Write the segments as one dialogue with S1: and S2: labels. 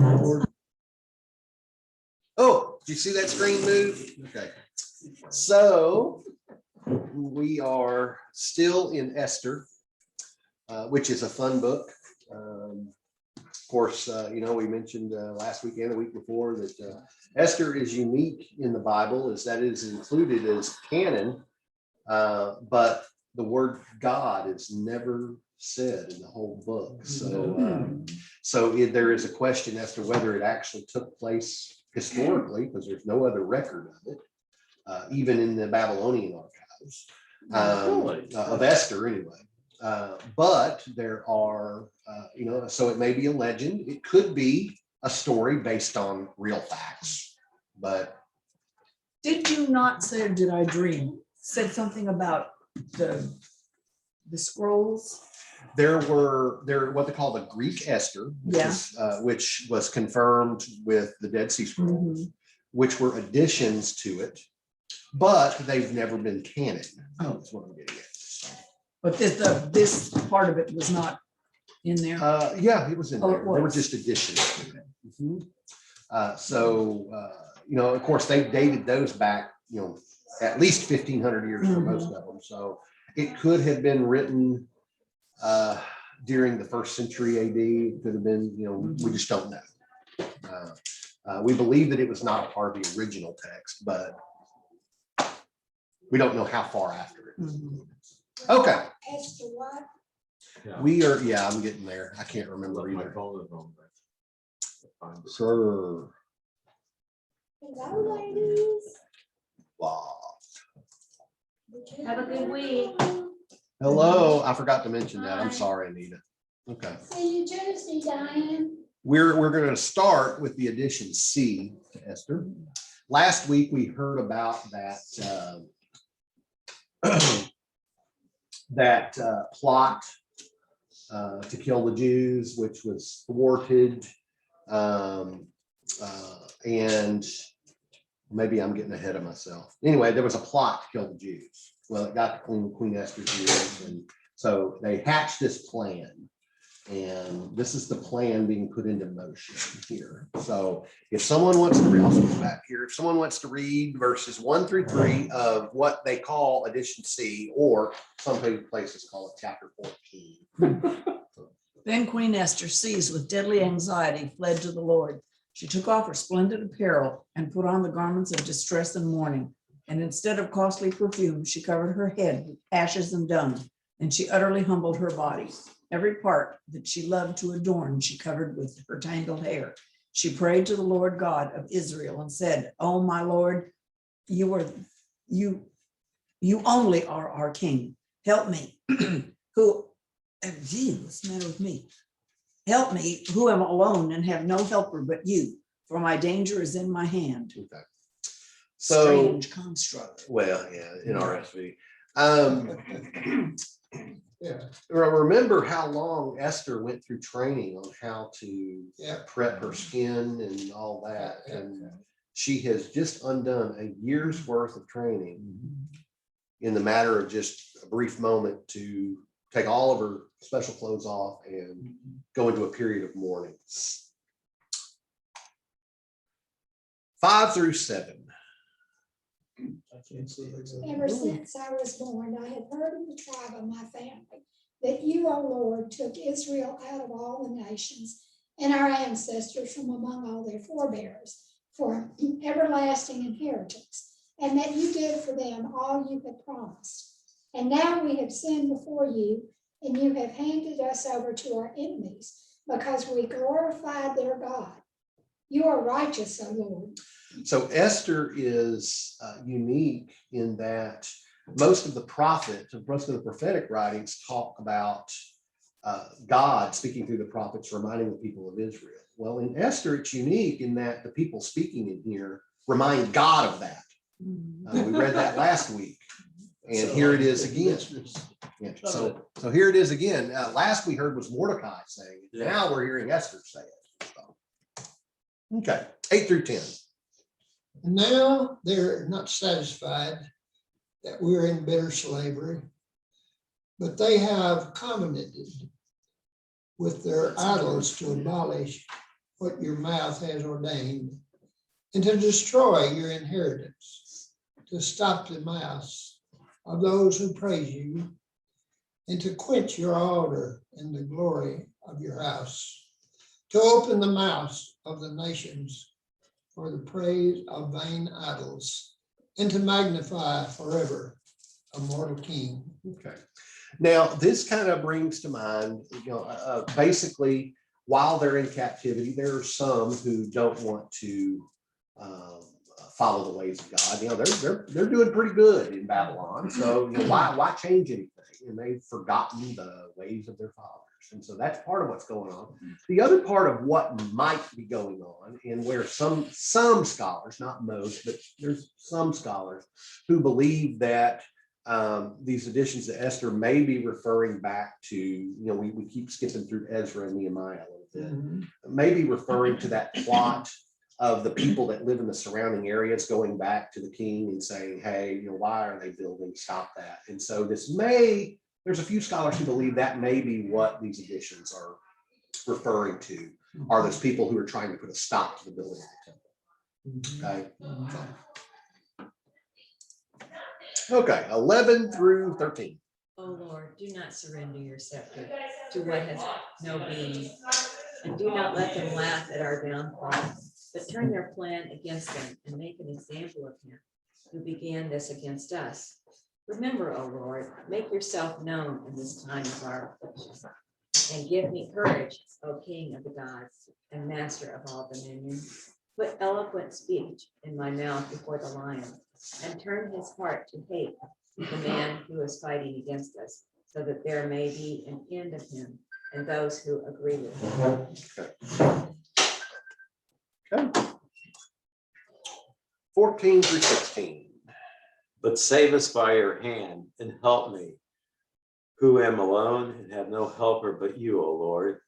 S1: Lord. Oh, did you see that screen move? Okay. So we are still in Esther, which is a fun book. Of course, we mentioned last week and the week before that Esther is unique in the Bible, is that it is included as canon, but the word God is never said in the whole book. So there is a question as to whether it actually took place historically, because there's no other record of it, even in the Babylonian archives of Esther anyway. But there are, so it may be a legend. It could be a story based on real facts, but.
S2: Did you not say, or did I dream, said something about the scrolls?
S1: There what they call the Greek Esther, which was confirmed with the Dead Sea Scrolls, which were additions to it, but they've never been canon. Oh, that's what I'm getting at.
S2: But this part of it was not in there.
S1: Yeah, it was in there.
S2: There
S1: were just additions to it. Of course, they dated those back, at least 1,500 years for most of them. So it could have been written during the 1st century AD. It could have been, we just don't know. We believe that it was not a part of the original text, but we don't know how far after it. Okay. We are, I'm getting there. I can't remember either. Sure.
S3: Hello, ladies.
S1: Wow.
S3: Have a good week.
S1: Hello. I forgot to mention that. I'm sorry, Anita. Okay.
S3: See you Tuesday, Diane.
S1: We're going to start with the addition C to Esther. Last week we heard about that plot to kill the Jews, which was thwarted, and maybe I'm getting ahead of myself. Anyway, there was a plot to kill the Jews. Well, it got to Queen Esther's ears, and so they hatched this plan. And this is the plan being put into motion here. So if someone wants to read, I'll switch back here. If someone wants to read verses 1 through 3 of what they call addition C, or some places call it chapter 14.
S2: Then Queen Esther, seized with deadly anxiety, fled to the Lord. She took off her splendid apparel and put on the garments of distress and mourning. And instead of costly perfume, she covered her head with ashes and dung. And she utterly humbled her body. Every part that she loved to adorn, she covered with her tangled hair. She prayed to the Lord God of Israel and said, "Oh, my Lord, you only are our King. Help me, what's the matter with me? Help me, who am alone and have no helper but you, for my danger is in my hand."
S1: Okay. So,
S2: strange construct.
S1: Well, yeah, in RSV. Remember how long Esther went through training on how to prep her skin and all that. And she has just undone a year's worth of training in the matter of just a brief moment to take all of her special clothes off and go into a period of mourning. 5 through 7.
S3: Ever since I was born, I had heard in the tribe of my family that you, O Lord, took Israel out of all the nations and our ancestors from among all their forebears for an everlasting inheritance, and that you did for them all you had promised. And now we have sinned before you, and you have handed us over to our enemies because we glorified their God. You are righteous, O Lord.
S1: So Esther is unique in that most of the prophetic writings talk about God speaking through the prophets, reminding the people of Israel. Well, in Esther, it's unique in that the people speaking in here remind God of that. We read that last week, and here it is again. Yeah, so here it is again. Last we heard was Mordecai saying it. Now we're hearing Esther say it. So, okay, 8 through 10.
S4: And now they're not satisfied that we're in bitter slavery, but they have covenanted with their idols to abolish what your mouth has ordained, and to destroy your inheritance, to stop the mouths of those who praise you, and to quench your altar in the glory of your house, to open the mouths of the nations for the praise of vain idols, and to magnify forever a mortal king.
S1: Okay. Now, this kind of brings to mind, basically, while they're in captivity, there are some who don't want to follow the ways of God. They're doing pretty good in Babylon. So why change anything? And they've forgotten the ways of their fathers. And so that's part of what's going on. The other part of what might be going on, and where some scholars, not most, but there's some scholars who believe that these additions to Esther may be referring back to, we keep skipping through Ezra and Nehemiah a little bit, maybe referring to that plot of the people that live in the surrounding areas going back to the king and saying, hey, why are they building? Stop that. And so there's a few scholars who believe that may be what these additions are referring to, are those people who are trying to put a stop to the building of the temple. Okay. Okay, 11 through 13.
S5: O Lord, do not surrender your scepter to what has no being, and do not let them laugh at our downfall, but turn their plan against them and make an example of him who began this against us. Remember, O Lord, make yourself known in this time of our affliction, and give me courage, O King of the gods and master of all dominion. Put eloquent speech in my mouth before the lion, and turn his heart to hate the man who is fighting against us, so that there may be an end of him and those who agree with him.
S1: Okay. 14 through 16.
S6: But save us by your hand and help me, who am alone and have no helper but you, O Lord.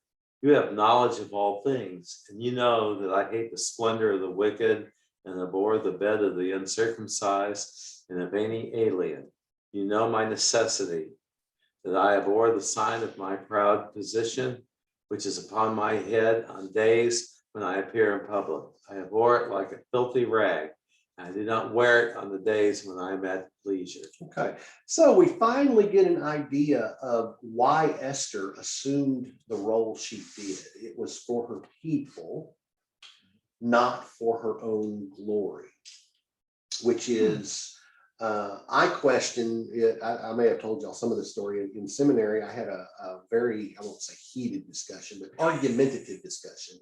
S6: You have knowledge of all things, and you know that I hate the splendor of the wicked and abhor the bed of the uncircumcised and of any alien. You know my necessity, that I abhor the sign of my proud position, which is upon my head on days when I appear in public. I abhor it like a filthy rag. I do not wear it on the days when I'm at leisure.
S1: Okay, so we finally get an idea of why Esther assumed the role she did. It was for her people, not for her own glory, which is, I question it. I may have told y'all some of the story in seminary. I had a very, I won't say heated discussion, but argumentative discussion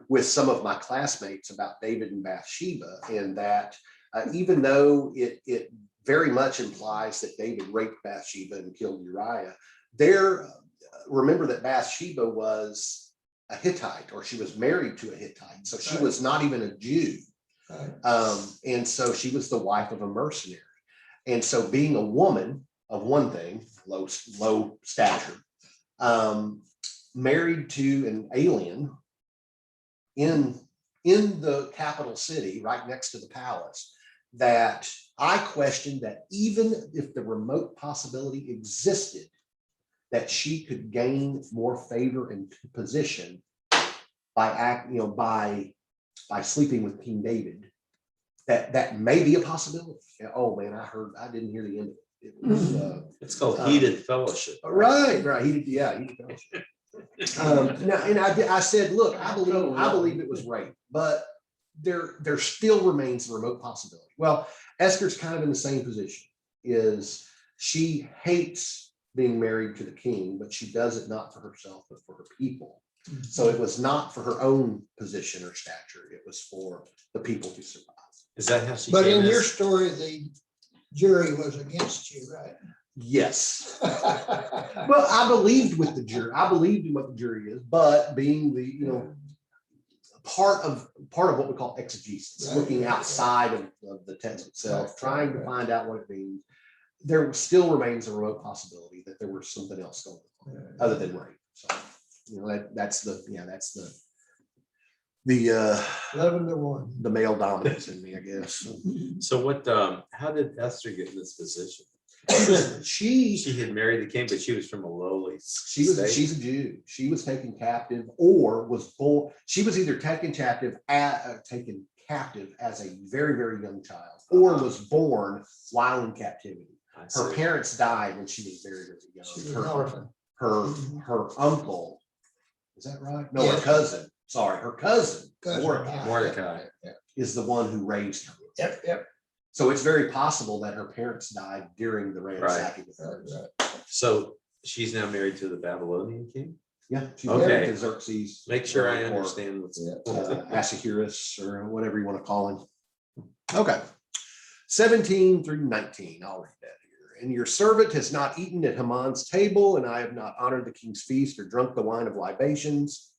S1: with some of my classmates about David and Bathsheba, and that even though it very much implies that David raped Bathsheba and killed Uriah, remember that Bathsheba was a Hittite, or she was married to a Hittite, so she was not even a Jew. And so she was the wife of a mercenary. And so being a woman of one thing, low stature, married to an alien in the capital city right next to the palace, that I questioned that even if the remote possibility existed that she could gain more favor and position by sleeping with King David, that may be a possibility. Oh man, I didn't hear the end of it. It was
S6: It's called heated fellowship.
S1: right. Heated fellowship. Now, and I said, look, I believe it was rape, but there still remains a remote possibility. Well, Esther's kind of in the same position. Is she hates being married to the king, but she does it not for herself, but for her people. So it was not for her own position or stature. It was for the people to survive.
S6: Is that how she
S4: But
S6: came
S4: in
S6: in?
S4: your story, the jury was against you, right?
S1: Yes. Well, I believed with the jury. I believed in what the jury is, but being the, part of what we call exegesis,
S4: Right.
S1: looking outside of the text itself, trying to find out what it means, there still remains a remote possibility that there was something else going on other than rape. So, that's the
S4: 11-1.
S1: the male dominance in me, I guess.
S6: So how did Esther get in this position?
S1: She
S6: She had married the king, but she was from a lowly.
S1: she's a Jew. She was taken captive or was born. She was either taken captive as a very, very young child or was born while in captivity.
S6: I
S1: Her
S6: see.
S1: parents died when she was very, very
S4: She was
S1: young.
S4: an orphan.
S1: Her uncle, is that right? No, her
S4: Yes.
S1: cousin, sorry, her cousin,
S4: Cousin.
S1: Mordecai,
S6: Mordecai.
S1: is the one who raised her.
S4: Yep.
S1: So it's very possible that her parents died during the ransacking of hers.
S6: So she's now married to the Babylonian king?
S1: Yeah. She's
S6: Okay.
S1: married to Xerxes.
S6: Make sure I
S1: or,
S6: understand what's.
S1: Ahasuerus or whatever you want to call him. Okay. 17 through 19, I'll read that here. And your servant has not eaten at Haman's table, and I have not honored the king's feast or drunk the wine of libations.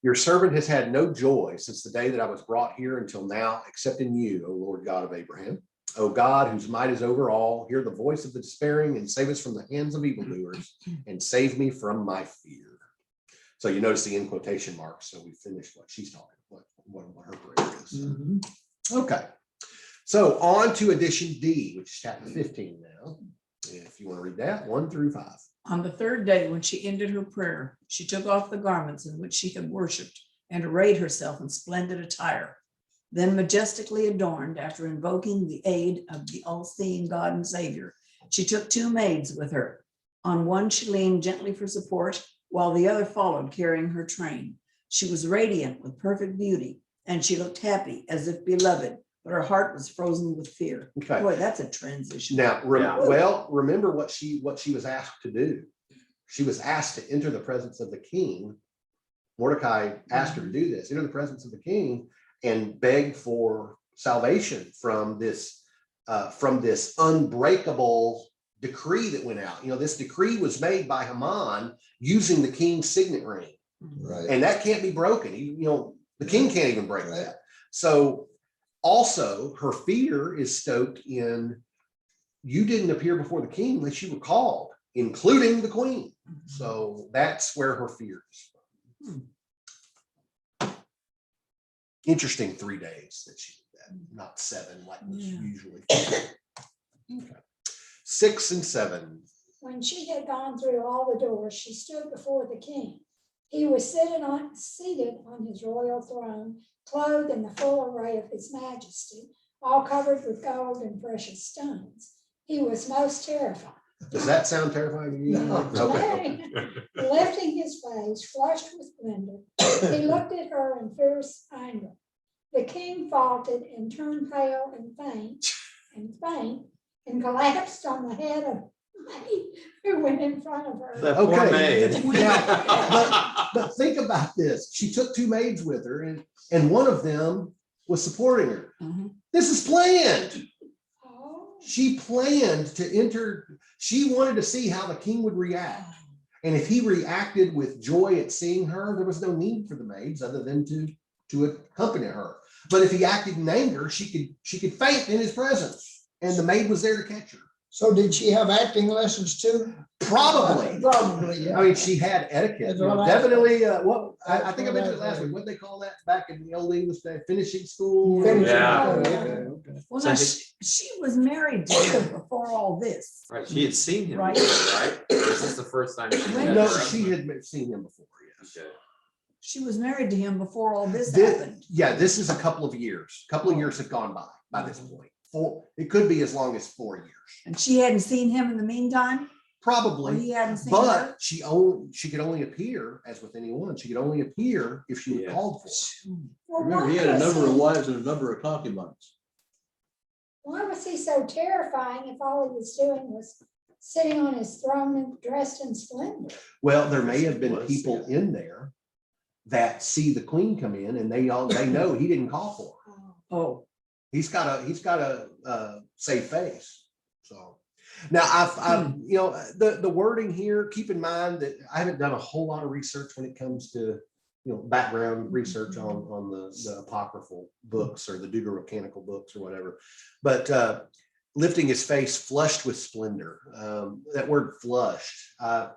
S1: Your servant has had no joy since the day that I was brought here until now, except in you, O Lord God of Abraham. O God, whose might is over all, hear the voice of the despairing and save us from the hands of evildoers and save me from my fear. So you notice the in quotation marks. So we finished what she's talking, what her prayer is.
S4: Mhm.
S1: Okay. So on to edition D, which is chapter 15 now. If you want to read that, 1 through 5.
S2: On the third day, when she ended her prayer, she took off the garments in which she had worshipped and arrayed herself in splendid attire. Then majestically adorned, after invoking the aid of the all-seeing God and Savior, she took 2 maids with her. On one she leaned gently for support, while the other followed carrying her train. She was radiant with perfect beauty, and she looked happy as if beloved, but her heart was frozen with fear.
S1: Okay.
S2: Boy, that's a transition.
S1: Now,
S6: Yeah.
S1: well, remember what she was asked to do. She was asked to enter the presence of the king. Mordecai asked her to do this, enter the presence of the king and beg for salvation from this unbreakable decree that went out. You know, this decree was made by Haman using the king's signet ring,
S4: Right.
S1: and that can't be broken. The king can't even break that. So also her fear is stoked in, you didn't appear before the king unless you were called, including the queen. So that's where her fear is. Interesting 3 days that she did that, not 7 like was
S2: Yeah.
S1: usually. Okay. 6 and 7.
S3: When she had gone through all the doors, she stood before the king. He was seated on his royal throne, clothed in the full array of his majesty, all covered with gold and precious stones. He was most terrifying.
S1: Does that sound terrifying to you?
S4: No.
S1: Okay.
S3: Lifting his face, flushed with splendor, he looked at her in fierce anger. The king faltered and turned pale and faint, and collapsed on the head of Maid who went in front of her.
S6: That poor
S1: Okay.
S6: maid.
S1: But think about this. She took 2 maids with her and one of them was supporting her.
S2: Mhm.
S1: This is planned.
S3: Oh,
S1: She planned to enter. She wanted to see how the king would react. And if he reacted with joy at seeing her, there was no need for the maids other than to accompany her. But if he acted in anger, she could faint in his presence. And the maid was there to catch her.
S4: So did she have acting lessons too?
S1: Probably.
S4: Probably, yeah.
S1: I mean, she had etiquette.
S4: That's
S1: You know,
S4: what I-
S1: definitely, I
S4: That's
S1: think I
S4: what
S1: mentioned it
S4: I
S1: last week.
S4: heard.
S1: What they call that back in the old English day, finishing school?
S4: Finishing.
S6: Yeah.
S4: Okay.
S2: Well,
S6: So
S2: now,
S6: did-
S2: she was married to him before all this.
S6: Right, she had seen him,
S2: Right.
S6: before, right? Or is this the first time? she
S2: Wait.
S6: met
S1: No,
S6: her
S1: she
S6: husband?
S1: had seen him before, yes.
S6: Okay.
S2: She was married to him before all this
S1: This,
S2: happened.
S1: yeah, this is a couple of years. A couple of years have gone by this point. It could be as long as 4 years,
S2: And she hadn't seen him in the meantime, or
S1: probably.
S2: he hadn't seen her.
S1: But she could only appear, as with anyone, she could only appear if she was
S6: Yeah.
S1: called for.
S3: well,
S7: Remember, he had a number of wives and a number of concubines.
S3: why was he so terrifying if all he was doing was sitting on his throne and dressed in splendor?
S1: Well, there may have been
S6: Was,
S1: people
S6: yeah.
S1: in there that see the queen come in and they know he didn't call for her.
S3: Oh,
S2: Oh,
S1: He's got a safe face. So now I've the wording here, keep in mind that I haven't done a whole lot of research when it comes to, background research on the apocryphal books or the deuterocanonical books or whatever. But lifting his face flushed with splendor. That word flushed. I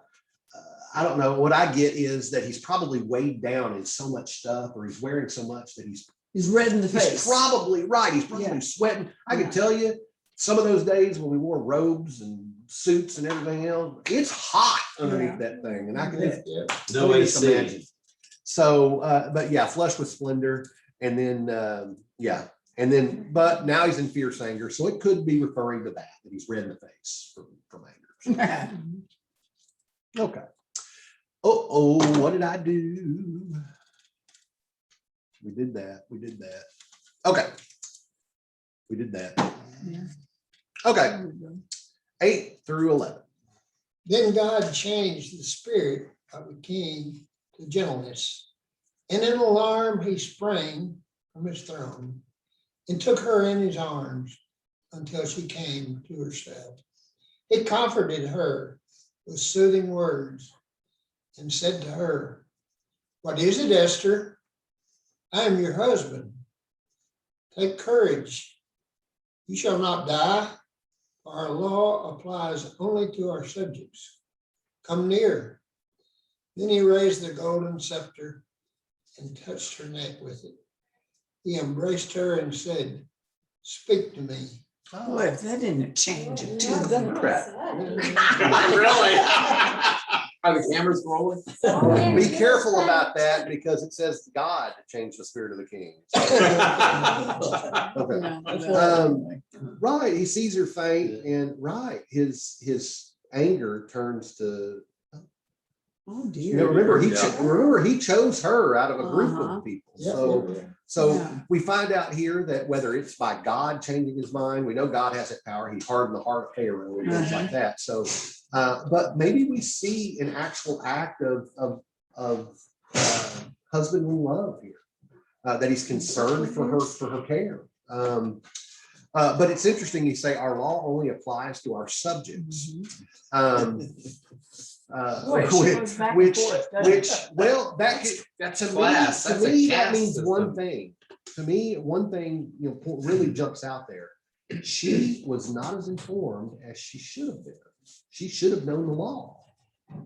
S1: don't know. What I get is that he's probably weighed down in so much stuff, or he's wearing so much that he's
S2: he's red in the face.
S1: probably right. He's probably
S2: Yeah.
S1: sweating. I can
S2: Yeah.
S1: tell you, some of those days when we wore robes and suits and everything else, it's hot underneath that thing, and I can just
S4: Yeah.
S6: No
S1: Let me just imagine.
S6: AC.
S1: So, but yeah, flush with splendor, and then, yeah, and then, but now he's in fierce anger, so it could be referring to that he's red in the face from anger. Okay. Oh, what did I do? We did that. Okay. We did that.
S2: Yeah.
S1: Okay,
S2: There we go.
S1: 8 through 11.
S4: Then God changed the spirit of the king to gentleness. And in alarm, he sprang from his throne and took her in his arms until she came to herself. He comforted her with soothing words and said to her, "What is it, Esther? I am your husband. Take courage. You shall not die. Our law applies only to our subjects. Come near." Then he raised the golden scepter and touched her neck with it. He embraced her and said, "Speak to me."
S2: Boy, if that didn't change it too.
S7: Democrat.
S6: Really?
S7: Are the cameras rolling?
S1: Be careful about that because it says God changed the spirit of the king. Okay. Right, he sees her faint and right, his anger turns to,
S2: Oh,
S1: you
S2: dear.
S1: know, remember
S6: Yeah.
S1: he chose her out of a group
S2: Uh-huh.
S1: of people.
S4: Yeah.
S1: So
S2: Yeah.
S1: we find out here that whether it's by God changing his mind, we know God has that power. He hardened the heart of Pharaoh and things like that. So, but maybe we see an actual act of husbandly love here, that he's concerned for her care. But it's interesting you say our law only applies to our subjects.
S2: Mhm. Boy, she goes back and
S1: Which,
S2: forth, doesn't she?
S1: well,
S6: That's
S1: to
S6: a class.
S1: me,
S6: That's a
S1: that
S6: caste
S1: means one
S6: system.
S1: thing. To me, one thing, you know, really jumps out there. She was not as informed as she should have been. She should have known the law.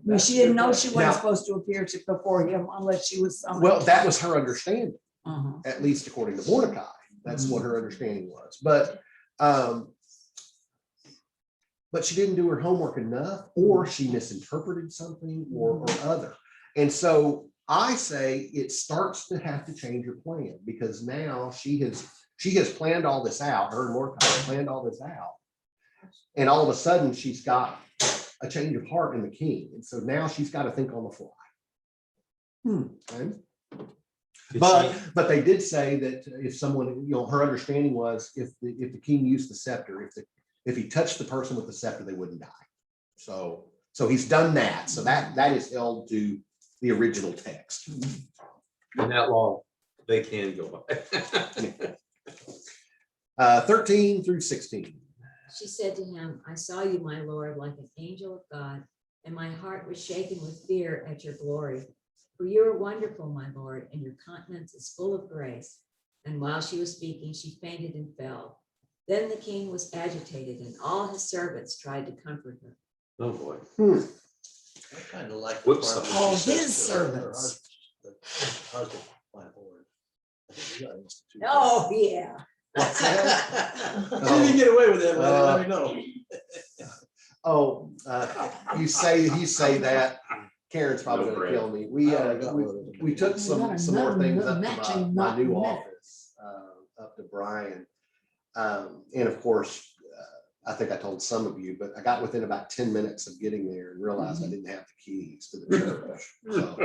S2: Well, she didn't know she
S1: Now-
S2: wasn't supposed to appear to before him unless she was. summoned.
S1: Well, that was her understanding,
S2: Uh-huh.
S1: at least according to Mordecai. That's what her understanding was. But she didn't do her homework enough, or she misinterpreted something or other. And so I say it starts to have to change her plan, because now she has planned all this out. Her and Mordecai have planned all this out. And all of a sudden she's got a change of heart in the king. And so now she's got to think on the fly. Okay? But they did say that if someone, you know, her understanding was if the king used the scepter, if he touched the person with the scepter, they wouldn't die. So he's done that. So that is held to the original text.
S6: In that law, they can go by.
S1: 13 through 16.
S5: She said to him, "I saw you, my Lord, like an angel of God, and my heart was shaken with fear at your glory. For you are wonderful, my Lord, and your countenance is full of grace." And while she was speaking, she fainted and fell. Then the king was agitated, and all his servants tried to comfort her.
S6: Oh, boy.
S7: I kind of like.
S6: Whoops.
S2: All his servants. Oh, yeah.
S7: You can get away with that, let me know.
S1: Oh, you say that, Karen's probably
S6: No
S1: gonna
S6: bread.
S1: kill me. We took some more things up to my new office, up to Brian. And of course, I think I told some of you, but I got within about 10 minutes of getting there and realized I didn't have the keys to the church. So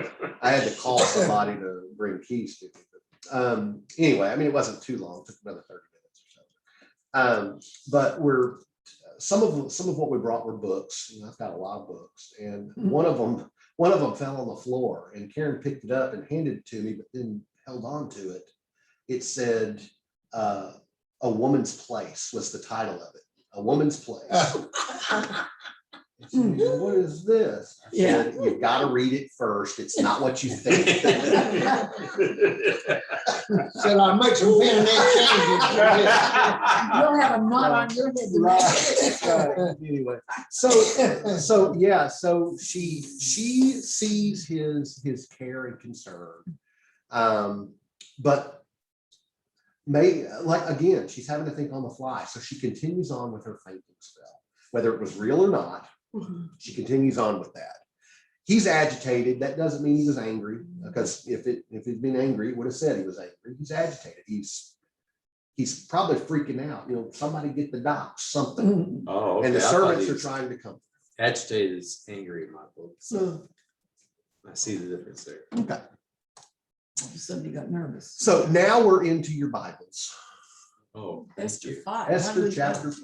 S1: I had to call somebody to bring keys to me. But, anyway, I mean, it wasn't too long, it took another 30 minutes or so. But some of what we brought were books. You know, I've got a lot of books, and one of them fell on the floor, and Karen picked it up and handed it to me, but then held on to it. It said, "A Woman's Place" was the title of it. A Woman's Place. And she said, "What is this?" I said, "You've got to read it first. It's not what you think."
S4: Said I'll make some pen and ink changes.
S2: You'll have a knot on your head. to match it.
S1: Right. Anyway, so yeah, so she sees his care and concern, but may, like, again, she's having to think on the fly, so she continues on with her fainting spell, whether it was real or not. She continues on with that. He's agitated. That doesn't mean he was angry, because if he'd been angry, he would have said he was angry. He's agitated. He's probably freaking out. Somebody get the doc, something.
S6: Oh, okay.
S1: And the
S6: I thought
S1: servants
S6: he
S1: are
S6: was
S1: trying to come.
S6: Agitated is angry in my book. So I see the difference there.
S1: Okay.
S2: All of a sudden he got nervous.
S1: So now we're into your Bibles.
S6: Oh, thank
S2: Esther
S6: you.
S2: 5.
S1: Esther chapter 5.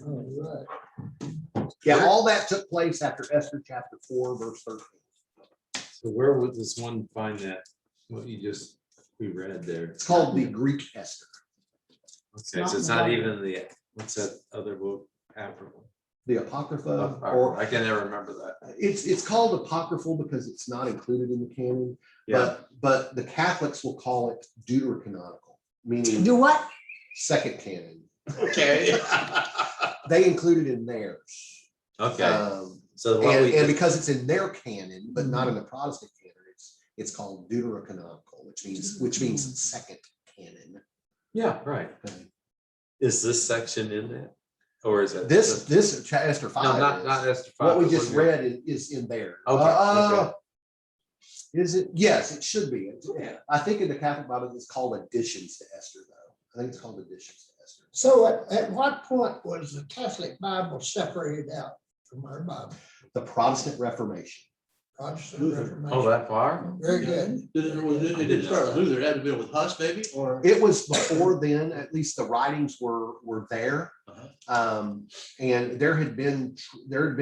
S4: All right.
S1: Yeah, all that took place after Esther chapter 4, verse 13.
S6: So where would this one find that, what we read there?
S1: It's called the Greek Esther.
S6: Okay,
S2: not
S6: so it's
S2: in the
S6: not
S2: Bible.
S6: even what's that other book? Apocryphal.
S1: The Apocrypha, or
S6: I can never remember that.
S1: it's called apocryphal because it's not included in the canon.
S6: Yeah,
S1: But the Catholics will call it deuterocanonical, meaning
S2: Do what?
S1: second canon.
S7: Okay.
S1: They include it in theirs.
S6: okay. So what
S1: And
S6: we,
S1: because it's in their canon, but not in the Protestant canon, it's called deuterocanonical, which means second canon.
S6: yeah, right.
S1: Okay.
S6: Is this section in that? Or is it?
S1: This Esther 5.
S6: No, not
S1: is.
S6: Esther 5.
S1: What we
S6: but
S1: just
S6: we're-
S1: read is in there.
S6: Okay.
S1: Is it? Yes, it should be. I think in the Catholic Bible, it's called additions to Esther, though. I think it's called additions to Esther.
S4: So at what point was the Catholic Bible separated out from our Bible?
S1: The Protestant Reformation.
S4: Protestant
S7: Luther.
S4: Reformation.
S6: Oh, that far?
S4: Very good.
S7: It didn't start with Luther, it had to be with Huss, maybe, or?
S1: It was before then, at least the writings were there. And there had been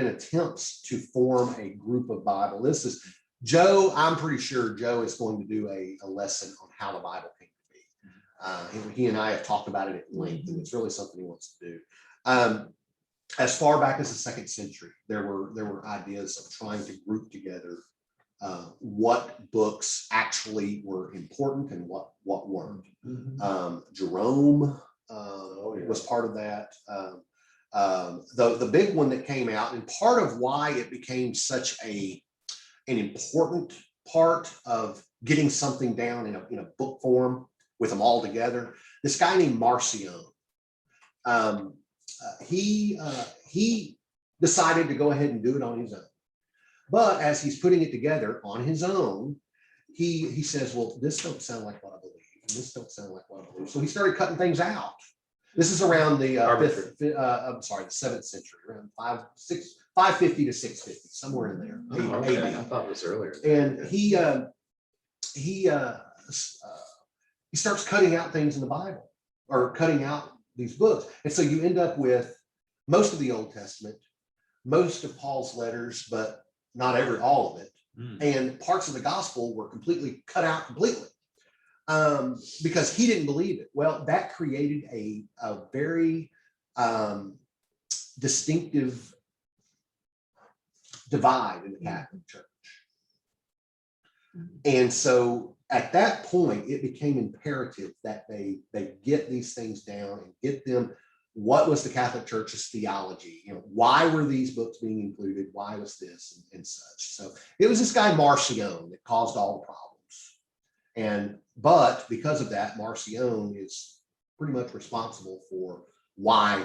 S1: attempts to form a group of Bible. This is Joe. I'm pretty sure Joe is going to do a lesson on how the Bible came to be. He and I have talked about it at length, and it's really something he wants to do. As far back as the second century, there were ideas of trying to group together what books actually were important and what weren't. Jerome was part of that. The big one that came out, and part of why it became such an important part of getting something down in a book form with them all together. This guy named Marcion. He decided to go ahead and do it on his own. But as he's putting it together on his own, he says, well, this don't sound like what I believe. And this don't sound like what I believe. So he started cutting things out. This is around the the 7th century, around 550 to 650, somewhere in there.
S6: Oh, okay.
S1: AD.
S6: I thought it was earlier.
S1: And he starts cutting out things in the Bible, or cutting out these books. And so you end up with most of the Old Testament, most of Paul's letters, but not all of it. And parts of the gospel were completely cut out completely. Because he didn't believe it. Well, that created a very distinctive divide in the Catholic Church. And so at that point, it became imperative that they get these things down and get them. What was the Catholic Church's theology? Why were these books being included? Why was this and such? So it was this guy Marcion that caused all the problems. But because of that, Marcion is pretty much responsible for why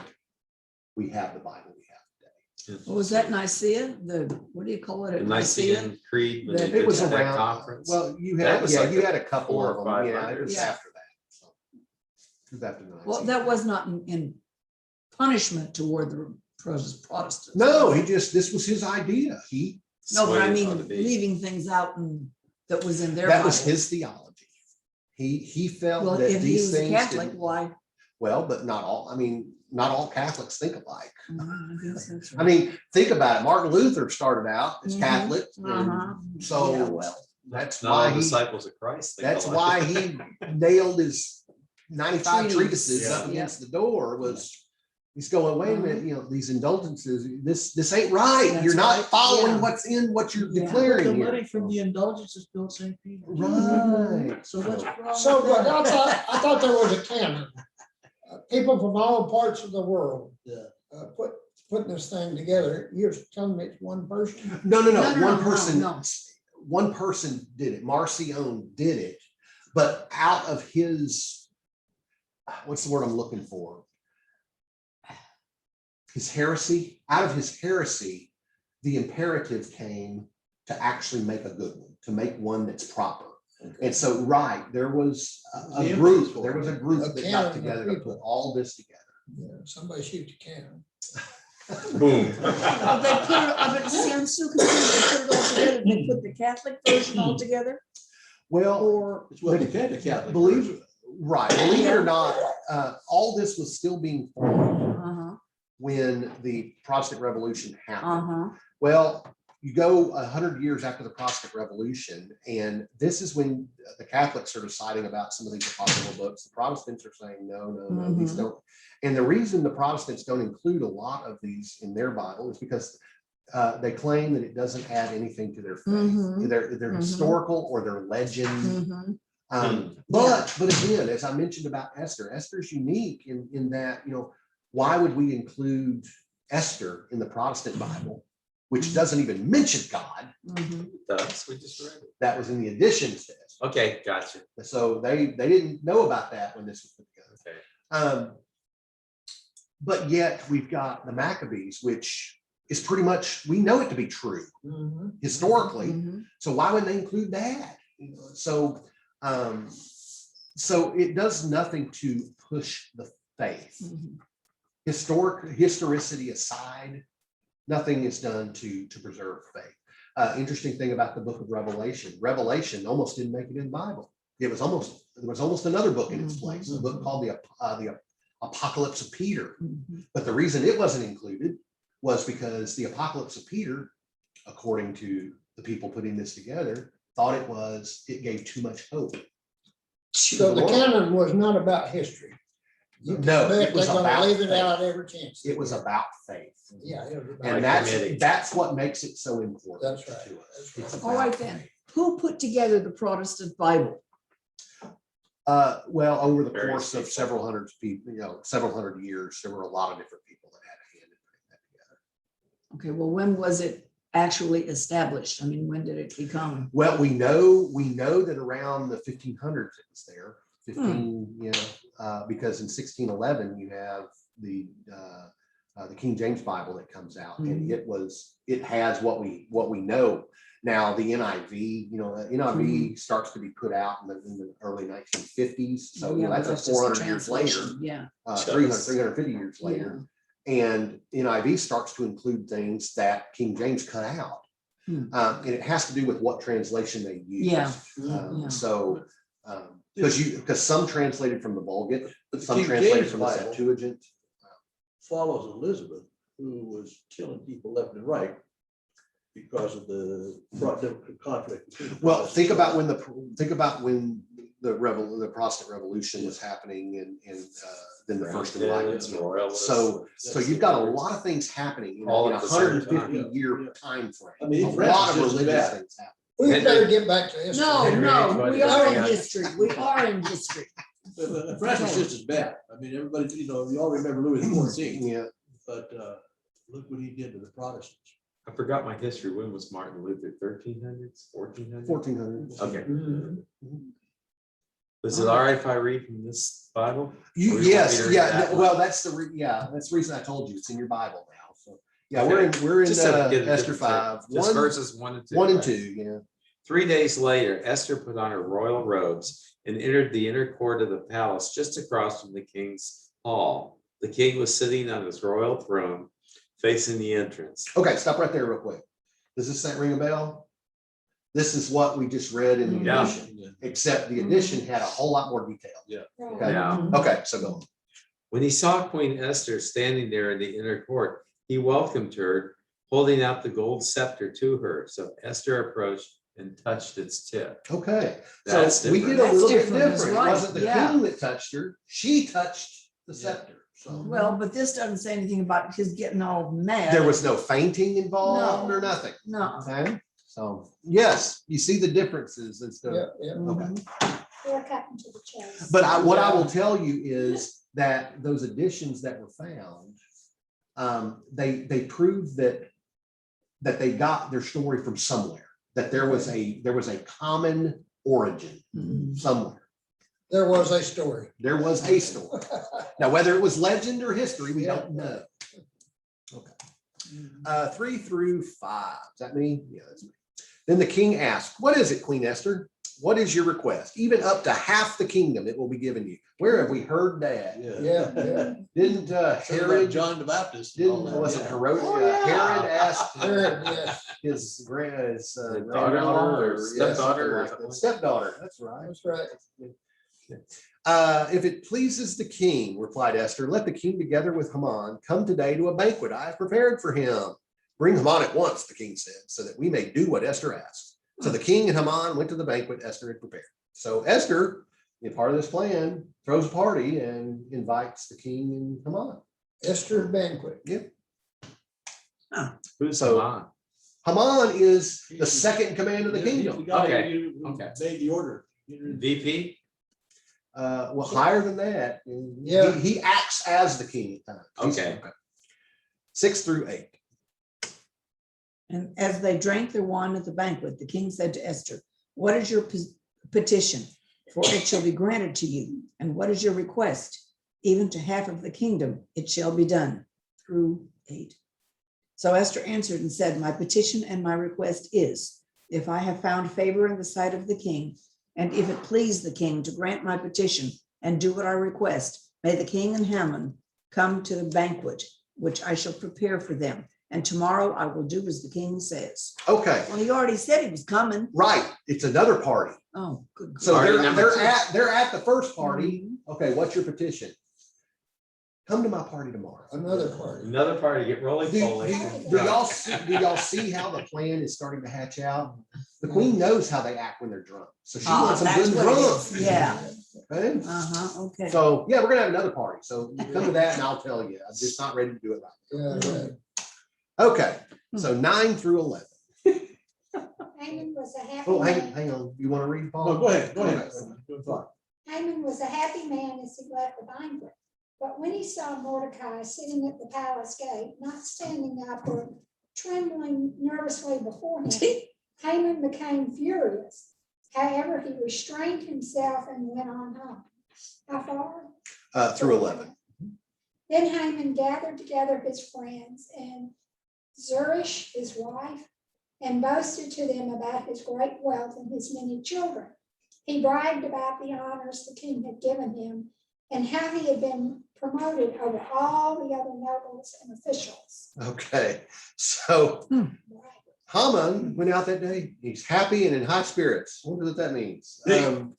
S1: we have the Bible we have today.
S2: What was that Nicaea? What do you call it?
S6: The
S2: at Nicaea?
S6: Nicene Creed, when
S2: That-
S6: they
S1: It
S6: did
S1: was
S6: that
S1: around,
S6: conference.
S1: well, you
S6: That
S1: had,
S6: was
S1: yeah,
S6: like
S1: you had a couple
S6: 400
S1: of
S6: or
S1: them, yeah,
S6: 500.
S1: it was
S2: Yeah.
S1: after that. So it was after the
S2: Well,
S1: 19th.
S2: that was not in punishment toward the Protestants.
S1: No, this was his idea.
S2: No, but I
S6: Swayed
S2: mean,
S6: how to be.
S2: leaving things out and that was in their.
S1: That was
S2: Bible.
S1: his theology. He felt
S2: Well,
S1: that
S2: if he
S1: these
S2: was a
S1: things
S2: Catholic,
S1: didn't-
S2: why?
S1: well, but not all Catholics think alike.
S2: I guess that's
S1: I
S2: right.
S1: mean, think about it. Martin Luther started out as
S2: Mhm.
S1: Catholic. and
S2: Uh-huh.
S1: So
S2: Yeah, well,
S1: that's
S6: Not all
S1: why he,
S6: disciples of Christ. think
S1: that's
S6: alike.
S1: why he nailed his 95
S2: Treatise.
S1: treatises up
S2: Yeah.
S1: against the door. He's going, wait a minute, these indulgences, this ain't right.
S2: That's
S1: You're not
S2: right.
S1: following
S2: Yeah.
S1: what's in what you're
S2: Yeah.
S1: declaring
S7: The
S1: here.
S7: money from the indulgences built St. Peter.
S1: Right.
S7: So what's wrong?
S4: So,
S7: with
S4: but
S7: that?
S4: I thought there was a canon. People from all parts of the world.
S7: Yeah.
S4: Putting this thing together. You're telling me it's one person?
S1: No,
S2: No, no,
S1: one
S2: no,
S1: person,
S2: no.
S1: one person did it. Marcion did it, but out of his what's the word I'm looking for? His heresy, out of his heresy, the imperative came to actually make a good one, to make one that's proper. And so, right, there was a
S7: The
S1: group,
S7: impetus for
S1: there
S7: it.
S1: was a group
S4: A
S1: that
S4: canon
S1: got
S4: of
S1: together to
S4: people.
S1: put all this together.
S4: Yeah, somebody shoot the cannon.
S6: Boom.
S2: Well, they put it, but see, I'm still confused. They put it all together. They put the Catholic version all together,
S1: Well,
S2: or,
S7: It's what the Catholic.
S1: believe it or not, all this was still being formed
S2: uh-huh,
S1: when the Protestant Revolution happened.
S2: uh-huh,
S1: Well, you go 100 years after the Protestant Revolution, and this is when the Catholics are deciding about some of these apocryphal books. The Protestants are saying, no, these
S2: Mhm.
S1: don't. And the reason the Protestants don't include a lot of these in their Bible is because they claim that it doesn't add anything to their faith.
S2: Mhm.
S1: They're
S2: Mhm.
S1: historical or they're legend.
S2: mhm,
S1: But again, as I mentioned about Esther, Esther's unique in that, why would we include Esther in the Protestant Bible, which doesn't even mention God?
S2: mhm.
S6: That's, we just read it.
S1: That was in the additions to Esther.
S6: Okay, gotcha.
S1: So they didn't know about that when this was put together.
S6: Okay.
S1: But yet we've got the Maccabees, which is pretty much, we know it to be true historically.
S2: Mhm.
S1: So why would they include that? So it does nothing to push the faith.
S2: Mhm.
S1: Historicity aside, nothing is done to preserve faith. Interesting thing about the book of Revelation almost didn't make it in the Bible. There was almost another book in its place, a book called the Apocalypse of Peter.
S2: Mhm.
S1: But the reason it wasn't included was because the Apocalypse of Peter, according to the people putting this together, thought it gave too much hope.
S4: So the canon was not about history.
S1: No,
S4: But
S1: it was
S4: they're gonna
S1: about
S4: leave it
S1: faith.
S4: out every chance.
S1: It was about faith.
S4: Yeah. it was about-
S1: And
S6: Like committing.
S1: that's what makes it so important.
S4: That's right.
S1: to us.
S4: That's right.
S1: It's
S2: All right
S1: about
S2: then.
S1: faith.
S2: Who put together the Protestant Bible?
S1: Well, over the
S6: Various
S1: course of
S6: people.
S1: several hundred people, several hundred years, there were a lot of different people that had a hand in putting that together.
S2: Okay, well, when was it actually established? I mean, when did it become?
S1: Well, we know that around the 1500s it was there. 15, because in 1611 you have the King James Bible that comes out, and it has what we know. Now the NIV, NIV starts to be put out in the early 1950s. So
S2: Yeah,
S1: that's
S2: just a
S1: 400 years later,
S2: translation, Yeah.
S1: 350 years later. And NIV starts to include things that King James cut out. And it has to do with what translation they use.
S2: Yeah.
S1: Um,
S2: Yeah.
S1: So, because some translated from the Vulgate,
S7: But the
S1: some
S7: King
S1: translated
S7: James
S1: from the
S7: Bible
S1: Septuagint.
S7: follows Elizabeth, who was killing people left and right because of the conflict. between the
S1: Well,
S7: Protestants.
S1: think about when the Protestant Revolution was happening and then the First Enlightenment. So you've got a lot of things happening in a
S6: All at the same
S1: 150-year
S7: time.
S1: time frame.
S7: I mean,
S1: A
S7: France
S1: lot
S7: is
S1: of
S7: just as
S1: religious
S7: bad.
S1: things happen.
S4: We better get back to history.
S2: No,
S6: Henry
S2: no,
S6: VIII
S2: we are in
S6: was-
S2: history. We are in history.
S7: But France was just as bad. I mean, everybody, you all remember Louis XIV,
S1: Yeah,
S7: but look what he did to the Protestants.
S6: I forgot my history. When was Martin Luther? 1300s, 1400s?
S1: 1400s.
S6: Okay.
S2: Mhm.
S6: Is it all right if I read from this Bible? Or you want me
S1: Yes,
S6: to read that one?
S1: well, that's the reason I told you, it's in your Bible now, so, yeah, we're in
S6: Just so we get a
S1: Esther
S6: different
S1: 5,
S6: take. Just verses 1 and 2.
S1: 1 and
S6: right?
S1: 2, yeah.
S6: 3 days later, Esther put on her royal robes and entered the inner court of the palace just across from the king's hall. The king was sitting on his royal throne facing the entrance.
S1: Okay, stop right there real quick. Does this ring a bell? This is what we just read in the
S6: Yeah.
S1: edition, except the edition had a whole lot more detail.
S3: Right.
S1: Okay.
S6: Yeah.
S1: Okay, so go on.
S6: When he saw Queen Esther standing there in the inner court, he welcomed her, holding out the gold scepter to her. So Esther approached and touched its tip.
S1: Okay,
S6: That's
S1: so we get
S6: different.
S1: a
S2: That's
S1: little bit
S2: different, that's
S1: different. It
S2: right,
S1: wasn't the
S2: yeah.
S1: king that touched her, she touched the
S7: Yeah.
S1: scepter. So
S2: Well, but this doesn't say anything about his getting all mad.
S1: there was no fainting involved
S2: No.
S1: or nothing.
S2: No.
S1: Okay, so yes, you see the differences and stuff.
S4: Yeah, yeah.
S1: Okay.
S3: They're cutting to the chase.
S1: But what I will tell you is that those additions that were found, they proved that they got their story from somewhere, that there was a common origin
S2: Mhm.
S1: somewhere.
S4: There was a story.
S1: There was a story. Now, whether it was legend or history, we don't know. Okay. 3 through 5. Is that me? Yeah, that's me. Then the king asked, "What is it, Queen Esther? What is your request? Even up to half the kingdom it will be given you." Where have we heard that?
S4: Yeah.
S1: Didn't
S7: Herod,
S1: Herod,
S7: John the Baptist. and all
S1: didn't,
S7: that,
S1: was it
S7: yeah.
S1: Herod?
S4: Oh, yeah.
S1: Herod asked
S4: Herod, yes,
S1: his
S6: daughter-in-law
S1: granddaughter
S6: or
S1: or
S6: stepdaughter or
S1: something like that.
S6: something?
S1: Stepdaughter, that's right.
S4: that's right.
S1: If it pleases the king, replied Esther, let the king together with Haman come today to a banquet I have prepared for him. Bring Haman at once, the king said, so that we may do what Esther asked. So the king and Haman went to the banquet Esther had prepared. So Esther, in part of this plan, throws a party and invites the king and Haman.
S4: Esther's banquet.
S6: Who's
S1: So-
S6: Haman?
S1: Haman is the second in command of the
S7: Yeah, he's
S1: kingdom.
S7: guy
S6: Okay,
S7: who
S6: okay.
S7: Made the order.
S6: VP?
S1: Well, higher than that.
S4: Yeah.
S1: He acts as the king at times.
S6: Okay.
S1: 6 through 8.
S2: And as they drank their wine at the banquet, the king said to Esther, "What is your petition? For it shall be granted to you. And what is your request? Even to half of the kingdom, it shall be done." Through 8. So Esther answered and said, "My petition and my request is, if I have found favor in the sight of the king, and if it please the king to grant my petition and do what I request, may the king and Haman come to the banquet, which I shall prepare for them. And tomorrow I will do as the king says."
S1: Okay,
S2: Well, he already said he was coming.
S1: right. It's another party.
S2: Oh, good.
S1: So
S6: Party
S1: they're,
S6: number
S1: they're
S6: 2.
S1: at the first party.
S2: Mhm.
S1: Okay, what's your petition? Come to my party tomorrow.
S4: Another party.
S6: Another party, get rolling
S1: Do
S6: poly.
S1: y'all see how the plan is starting to hatch out? The queen knows how they act when they're drunk. So she
S2: Ah,
S1: wants them
S2: that's
S1: good
S2: what it
S1: drunk.
S2: is. Yeah.
S1: Okay?
S2: Okay.
S1: So, yeah, we're gonna have another party. So you come to that and I'll tell you. I'm just not ready to do it right
S4: Yeah, right.
S1: now. Okay, so 9 through 11.
S3: Haman was a happy
S1: Oh,
S3: man.
S1: hang on. You want to read, Paul?
S7: No, go ahead.
S1: Okay.
S3: Haman was a happy man as he left the banquet. But when he saw Mordecai sitting at the palace gate, not standing up or trembling nervously before him, Haman became furious. However, he restrained himself and went on home. How far?
S1: Through 11.
S3: Then Haman gathered together his friends and Zeresh, his wife, and boasted to them about his great wealth and his many children. He bragged about the honors the king had given him and how he had been promoted over all the other nobles and officials.
S1: Okay, so Haman went out that day. He's happy and in high spirits. I wonder what that means. He's drunk.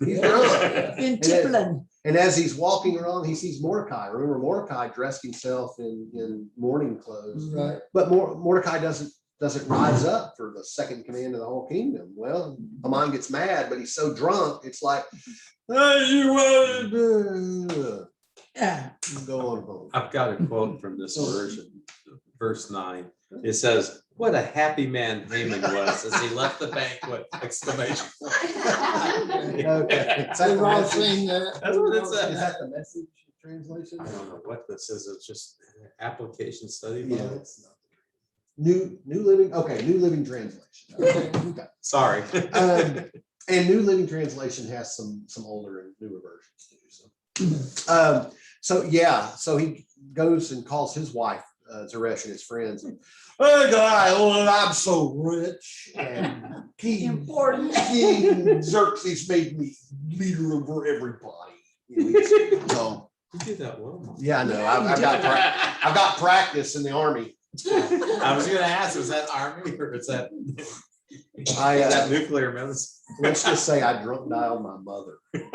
S2: In Tiplin.
S1: And as he's walking around, he sees Mordecai. Remember, Mordecai dressed himself in mourning clothes.
S4: Right.
S1: But Mordecai doesn't rise up for the second in command of the whole kingdom. Well, Haman gets mad, but he's so drunk, it's like, hey, you want to
S2: Yeah.
S1: go on home.
S6: I've got a quote from this version, verse 9. It says, "What a happy man Haman was as he left the banquet!" Exclamation.
S1: Okay. Is that the
S4: We've all
S1: message?
S4: seen that.
S6: That's what it
S1: Is
S6: says.
S1: that the message translation?
S6: I don't know what this is. It's just an application study.
S1: Yeah,
S6: Bible.
S1: it's not. New Living, okay, New Living Translation. Okay.
S6: Sorry.
S1: And New Living Translation has some older and newer versions too. So yeah, so he goes and calls his wife, Zeresh, and his friends. And, hey guy, I'm so rich and
S2: Important.
S1: King Xerxes made me leader over everybody. So
S6: You did that well.
S1: yeah, I know. I've got practice in the army.
S6: I was gonna ask, is that army or is that, is
S1: I
S6: that nuclear medicine?
S1: let's just say I drunk dialed my mother.
S2: Whoops.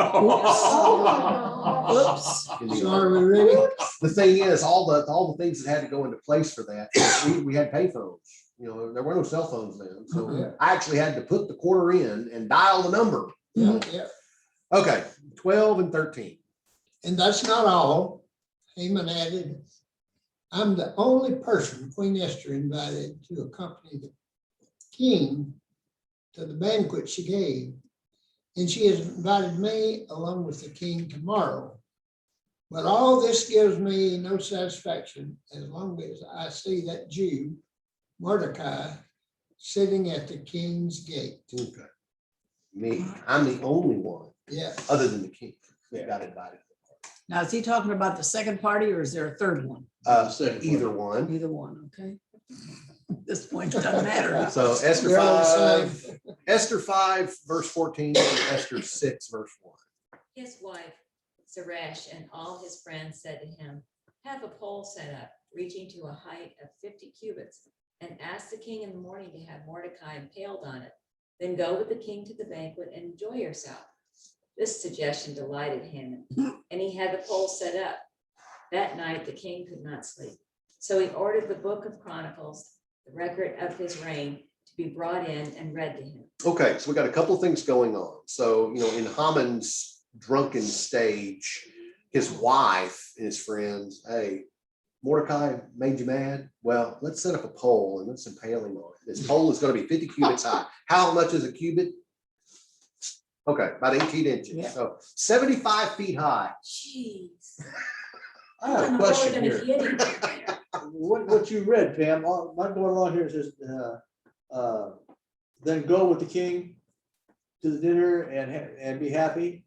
S1: in the
S4: So
S1: army.
S4: are we ready?
S1: The thing is, all the things that had to go into place for that, we had payphones. You know, there were no cell phones then. So
S4: Yeah.
S1: I actually had to put the quarter in and dial the number.
S4: Yeah, yeah.
S1: Okay, 12 and 13.
S4: And that's not all. Haman added, I'm the only person Queen Esther invited to accompany the king to the banquet she gave. And she has invited me along with the king tomorrow. But all this gives me no satisfaction as long as I see that Jew, Mordecai, sitting at the king's gate.
S1: Okay. Me, I'm the only one
S4: Yeah,
S1: other than the king. that got invited.
S2: Now, is he talking about the second party or is there a third one?
S7: The second
S1: Either
S7: one.
S1: one.
S2: Either one, okay? At this point, it doesn't matter.
S1: So Esther
S4: They're all the
S1: 5, Esther 5, verse 14, and Esther 6, verse 1.
S5: His wife, Zeresh, and all his friends said to him, have a pole set up, reaching to a height of 50 cubits, and ask the king in the morning to have Mordecai impaled on it. Then go with the king to the banquet and enjoy yourself. This suggestion delighted Haman, and he had the pole set up. That night, the king could not sleep. So he ordered the book of Chronicles, the record of his reign, to be brought in and read to him.
S1: Okay, so we got a couple of things going on. So, in Haman's drunken stage, his wife and his friends, hey, Mordecai made you mad? Well, let's set up a pole and let's impale him on it. This pole is going to be 50 cubits high. How much is a cubit? Okay, about 18 inches.
S2: Yeah.
S1: So 75 feet high.
S5: Jeez.
S7: I have a
S5: More
S7: question
S5: than a
S7: here.
S5: Yeti right there.
S7: What you read, Pam, I'm going along here, it says, then go with the king to the dinner and be happy.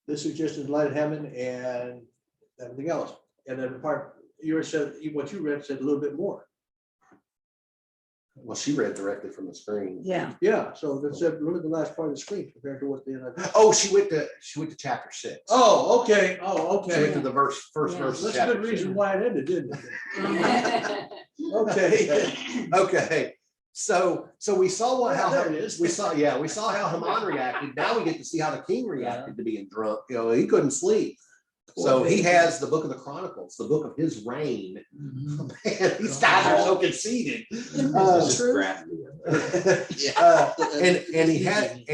S7: This suggestion delighted Haman and everything else. And then the part, you said, what you read said a little bit more.
S1: Well, she read directly from the screen.
S2: Yeah,
S7: Yeah, so that said, look at the last part of the screen compared to what the.
S1: Oh, she went to chapter 6.
S7: Oh, okay, oh,
S1: She went
S7: okay.
S1: to the first
S2: Yeah.
S1: verse of
S7: That's a
S1: chapter
S7: good
S1: 6.
S7: reason why it ended, didn't it? Okay.
S1: Okay, so we saw
S7: Yeah, there it is.
S1: we saw how Haman reacted. Now we get to see how the king reacted to being drunk. He couldn't sleep. So he has the book of the Chronicles, the book of his reign. Man, these guys are so conceited.
S6: It's just graphic.
S1: And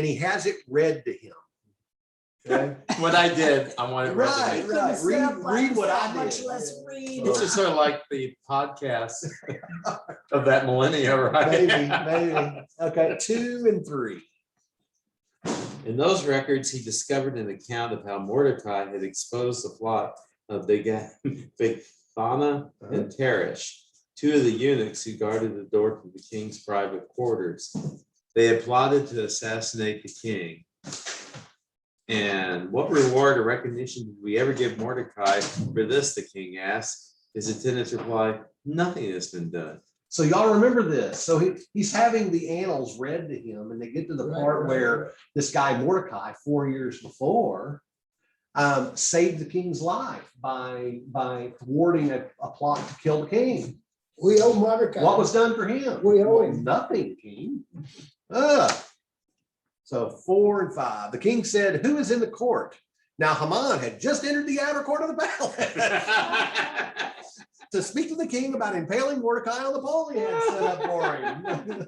S1: he has it read to him. Okay?
S6: What I did, I wanted.
S1: Right,
S6: read.
S1: right. Read what I
S2: Much
S1: did.
S2: less read.
S6: This is sort of like the podcast of that millennia, right?
S1: Maybe. Okay, 2 and 3.
S6: In those records, he discovered an account of how Mordecai had exposed the plot of Bigthana and Teresh, two of the eunuchs who guarded the door to the king's private quarters. They had plotted to assassinate the king. And what reward or recognition did we ever give Mordecai for this? The king asked. His attendants replied, nothing has been done.
S1: So y'all remember this. So he's having the annals read to him, and they get to the part where this guy Mordecai, 4 years before, saved the king's life by thwarting a plot to kill the king.
S4: We owe Mordecai.
S1: What was done for him?
S4: We owe him.
S1: Nothing, king. So 4 and 5. The king said, who is in the court? Now Haman had just entered the outer court of the palace to speak to the king about impaling Mordecai on the pole he had set up for him.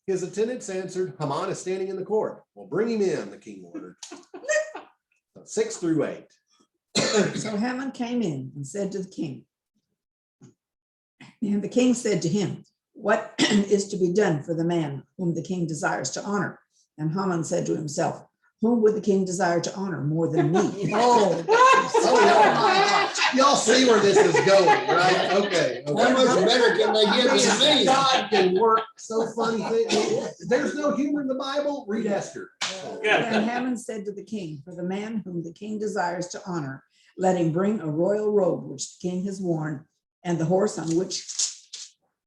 S1: His attendants answered, Haman is standing in the court. Well, bring him in, the king ordered. 6 through 8.
S2: So Haman came in and said to the king, and the king said to him, what is to be done for the man whom the king desires to honor? And Haman said to himself, whom would the king desire to honor more than me?
S1: Y'all see where this is going, right? Okay.
S4: How much better can they get than me?
S1: God can work so funny things. There's no humor in the Bible. Read Esther.
S2: And Haman said to the king, for the man whom the king desires to honor, let him bring a royal robe which the king has worn, and the horse on which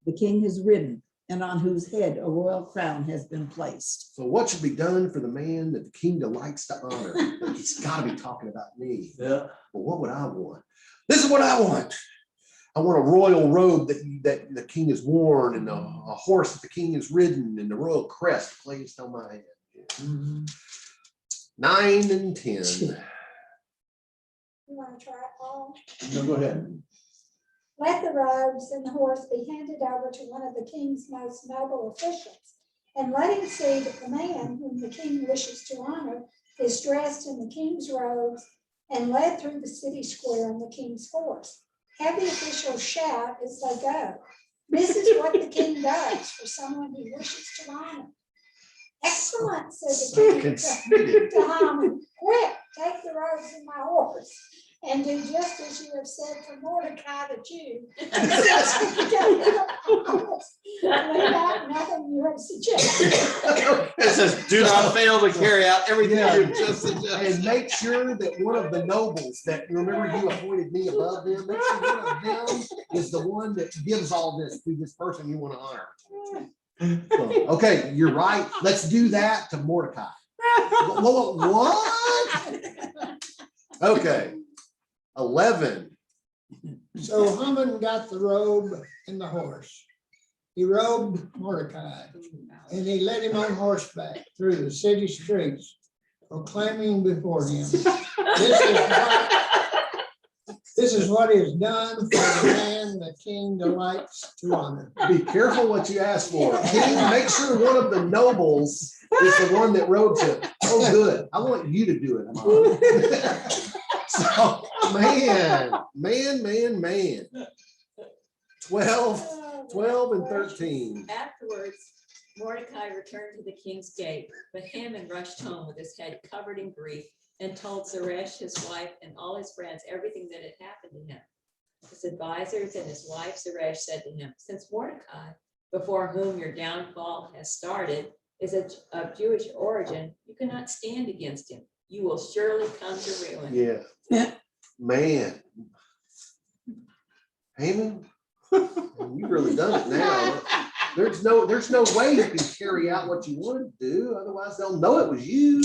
S2: the king has ridden, and on whose head a royal crown has been placed.
S1: So what should be done for the man that the king delights to honor? It's got to be talking about me.
S7: Yeah.
S1: Well, what would I want? This is what I want. I want a royal robe that the king has worn, and a horse that the king has ridden, and the royal crest placed on my head. 9 and 10.
S3: You want to try it, Paul?
S7: No, go ahead.
S3: Let the robes and the horse be handed over to one of the king's most noble officials, and let him see that the man whom the king wishes to honor is dressed in the king's robes and led through the city square on the king's horse. Have the officials shout as they go. This is what the king does for someone he wishes to honor. Excellent, said the king
S1: Conceited.
S3: to Haman. Quick, take the robes and my horse and do just as you have said for Mordecai the Jew. Lay out nothing you have suggested.
S6: It says, do not fail to carry out everything
S1: Yeah.
S6: you've just suggested.
S1: And make sure that one of the nobles that, remember you appointed me above them, make sure one of them is the one that gives all this to this person you want to honor. So, okay, you're right. Let's do that to Mordecai. What? Okay. 11.
S4: So Haman got the robe and the horse. He robed Mordecai, and he led him on horseback through the city streets, proclaiming before him, this is what is done for the man the king delights to honor.
S1: Be careful what you ask for. King, make sure one of the nobles is the one that robes him. Oh, good. I want you to do it, Mom. So, man. 12 and 13.
S5: Afterwards, Mordecai returned to the king's gate, but Haman rushed home with his head covered in grief and told Zeresh, his wife, and all his friends everything that had happened to him. His advisors and his wife Zeresh said to him, since Mordecai, before whom your downfall has started, is of Jewish origin, you cannot stand against him. You will surely come to ruin.
S1: Yeah. Man. Haman, you've really done it now. There's no way you can carry out what you want to do. Otherwise, they'll know it was you.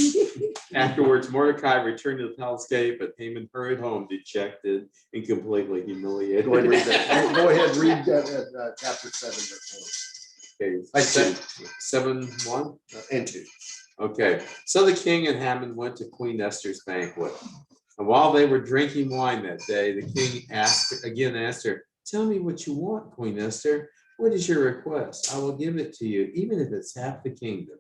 S6: Afterwards, Mordecai returned to the palace gate, but Haman hurried home dejected and completely humiliated.
S1: Go ahead and read that. Go ahead and read chapter 7.
S6: Okay,
S1: I see.
S6: 7:1.
S1: And 2.
S6: Okay, so the king and Haman went to Queen Esther's banquet. And while they were drinking wine that day, the king asked her, tell me what you want, Queen Esther. What is your request? I will give it to you, even if it's half the kingdom.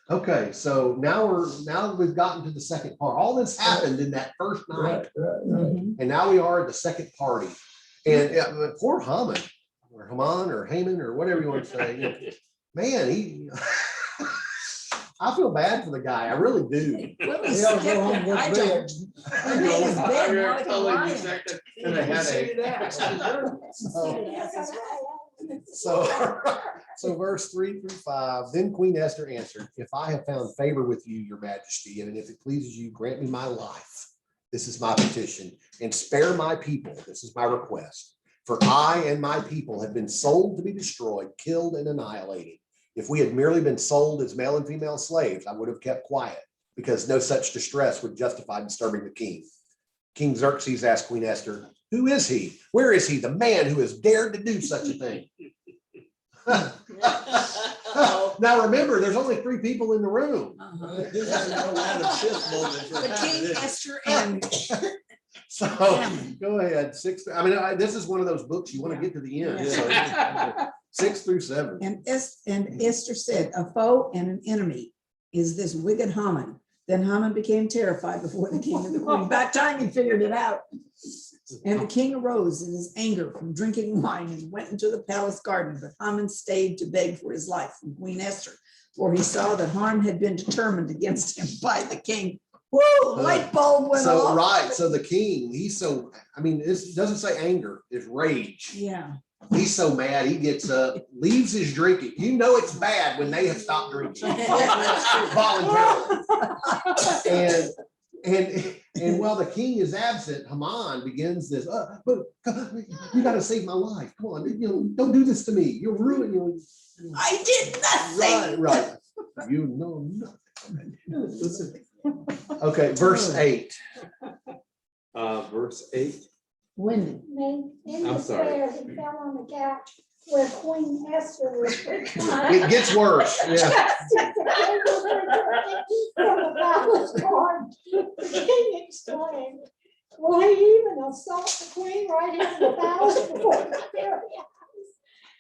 S1: Okay, so now we've gotten to the second part. All this happened in that first night, and now we are at the second party. And poor Haman, or Haman, or whatever you want to say, man, I feel bad for the guy. I really do.
S2: Well,
S4: They
S2: he's
S4: all go
S2: skipping.
S4: home with
S2: I
S4: bed.
S2: don't. He made his bed more like a lion.
S6: And a headache.
S1: So verse 3 through 5, then Queen Esther answered, if I have found favor with you, your majesty, and if it pleases you, grant me my life. This is my petition, and spare my people. This is my request. For I and my people have been sold to be destroyed, killed, and annihilated. If we had merely been sold as male and female slaves, I would have kept quiet, because no such distress would justify disturbing the king. King Xerxes asked Queen Esther, who is he? Where is he, the man who has dared to do such a thing? Now remember, there's only 3 people in the room.
S2: Uh-huh.
S7: This is no Adam Schiff moment for
S2: The king,
S7: this.
S2: Esther, and
S1: So go ahead. 6. I mean, this is one of those books you want to get to the end. So, 6 through 7.
S2: And Esther said, a foe and an enemy is this wicked Haman. Then Haman became terrified before the king and the queen. About time he figured it out. And the king arose in his anger from drinking wine and went into the palace garden. But Haman stayed to beg for his life from Queen Esther, for he saw that harm had been determined against him by the king. Whoa, light bulb went
S1: So,
S2: off.
S1: right. So the king, it doesn't say anger, it's rage.
S2: Yeah.
S1: He's so mad, he gets up, leaves his drinking. You know it's bad when they have stopped drinking voluntarily. And while the king is absent, Haman begins this, but you gotta save my life. Come on, don't do this to me. You'll ruin your.
S2: I did nothing.
S1: Right. You know nothing. Okay, verse 8.
S6: Verse 8.
S2: Wendy.
S3: In
S6: I'm sorry.
S3: despair, he fell on the couch where Queen Esther was.
S1: It gets worse. Yeah.
S3: From the palace guard, the king exclaimed, will he even assault the queen right here in the palace before the very eyes?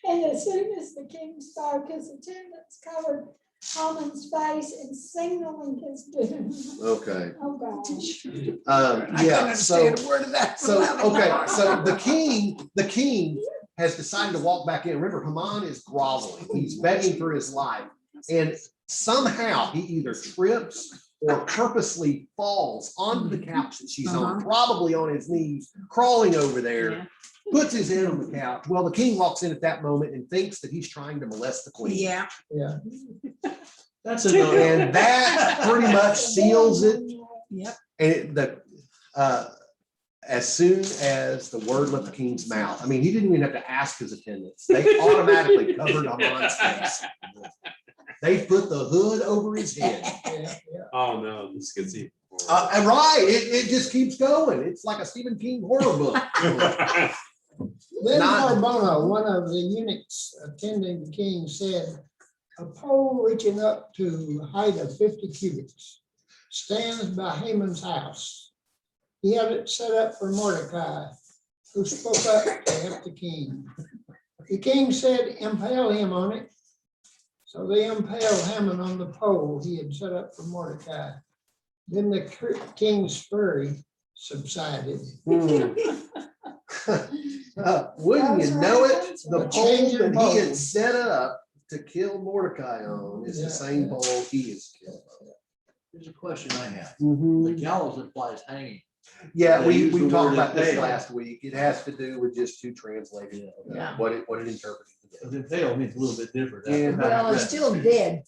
S3: And as soon as the king spoke, his attendants covered Haman's face and signaling his doom.
S1: Okay.
S3: Oh, gosh.
S2: I couldn't
S1: Yeah.
S2: understand a word of that.
S1: So the king has decided to walk back in. Remember, Haman is groveling. He's begging for his life. And somehow he either trips or purposely falls onto the couch that she's on,
S2: Uh-huh.
S1: probably on his knees, crawling over there,
S5: Yeah.
S1: puts his head on the couch. Well, the king walks in at that moment and thinks that he's trying to molest the queen.
S2: Yeah.
S4: Yeah.
S7: That's a no.
S1: And that pretty much seals it.
S2: Yep.
S1: And as soon as the word left the king's mouth, I mean, he didn't even have to ask his attendants. They automatically covered Haman's face. They put the hood over his head.
S4: Yeah, yeah.
S6: Oh, no, this gets even.
S1: And right, it just keeps going. It's like a Stephen King horror book.
S4: Then
S1: Not-
S4: Harbona, one of the eunuchs attending the king, said, a pole reaching up to a height of 50 cubits stands by Haman's house. He had it set up for Mordecai, who spoke up to help the king. The king said, impale him on it. So they impaled Haman on the pole he had set up for Mordecai. Then the king's fury subsided.
S1: Wouldn't you know it? The
S4: right.
S1: pole
S4: Change your
S1: that he had
S4: pole.
S1: set up to kill Mordecai on is
S4: Yeah,
S1: the same
S4: yeah.
S1: pole he is killed
S7: Here's a question I have.
S1: on.
S7: The gallows implies hanging.
S1: Yeah,
S7: They
S1: we
S7: use the
S1: talked
S7: word
S1: about this
S7: impale.
S1: last week. It has to do with just two translating
S2: Yeah.
S1: what it interpreted.
S7: Because impale means a little bit different.
S1: Yeah.
S2: Well, it's still dead.